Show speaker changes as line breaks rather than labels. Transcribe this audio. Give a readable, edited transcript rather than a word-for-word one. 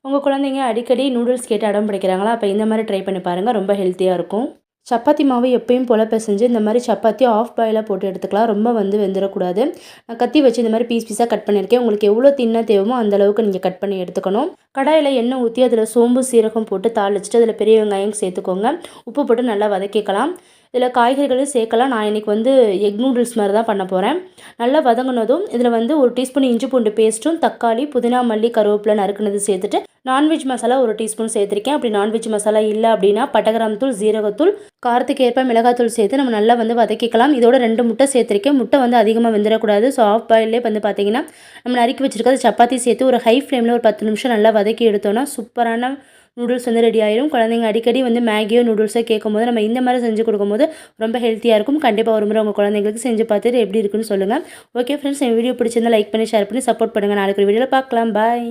உங்கள் குழந்தைங்க அடிக்கடி நூடுல்ஸ் கேட்டு அடம் பிடிக்கிறாங்களா? அப்போ இந்த மாதிரி ட்ரை பண்ணி பாருங்கள், ரொம்ப ஹெல்த்தியாக இருக்கும். சப்பாத்தி மாவு எப்பயும் போல் பிசைஞ்சு இந்த மாதிரி சப்பாத்தி ஆஃப் பாயிலாக போட்டு எடுத்துக்கலாம். ரொம்ப வெந்துடக்கூடாது. நான் கத்தி வச்சு இந்த மாதிரி பீஸ் பீஸாக கட் பண்ணியிருக்கேன். உங்களுக்கு எவ்வளோ தின்னா தேவையோ அந்த அளவுக்கு நீங்கள் கட் பண்ணி எடுத்துக்கணும். கடாயில் எண்ணெய் ஊற்றி அதில் சோம்பு சீரகம் போட்டு தாளிச்சிட்டு அதில் பெரிய வெங்காயம் சேர்த்துக்கோங்க. உப்பு போட்டு நல்லா வதக்கிக்கலாம். இதில் காய்கறிகளும் சேர்க்கலாம். நான் இன்றைக்கி எக் நூடுல்ஸ் மாதிரி தான் பண்ண போகிறேன். நல்லா வதங்கினதும் இதில் 1 டீஸ்பூன் இஞ்சி பூண்டு பேஸ்ட்டும், தக்காளி, புதினா, மல்லி, கருவேப்பிலை நறுக்குனது சேர்த்துட்டு நான்வெஜ் மசாலா 1 டீஸ்பூன் சேர்த்துருக்கேன். அப்படி நான்வெஜ் மசாலா இல்லை அப்படின்னா பட்டை தூள், ஜீரகத்தூள், காரத்துக்கு ஏற்ப மிளகாத்தூள் சேர்த்து நம்ம நல்லா வதக்கிக்கலாம். இதோட 2 முட்டை சேர்த்துருக்கேன். முட்டை அதிகமாக வெந்துடக்கூடாது. ஸோ ஆஃப் பாயிலே பார்த்தீங்கன்னா நம்ம நறுக்கி வச்சுருக்கிறது சப்பாத்தி சேர்த்து ஒரு ஹை ஃப்ளேமில் ஒரு 10 நிமிஷம் நல்லா வதக்கி எடுத்தோன்னா சூப்பரான நூடுல்ஸ் ரெடி ஆயிரும். குழந்தைங்க அடிக்கடி மேகியோ நூடுல்ஸோ கேட்கும்போது நம்ம இந்த மாதிரி செஞ்சு கொடுக்கும்போது ரொம்ப ஹெல்த்தியாக இருக்கும். கண்டிப்பாக ஒரு முறை உங்கள் குழந்தைங்களுக்கு செஞ்சு பார்த்துட்டு எப்படி இருக்குன்னு சொல்லுங்கள். ஓகே ஃப்ரெண்ட்ஸ், என் வீடியோ பிடிச்சிருந்தா லைக் பண்ணி ஷேர் பண்ணி சப்போர்ட் பண்ணுங்கள். நாளைக்கு ஒரு வீடியோவில் பார்க்கலாம். பாய்.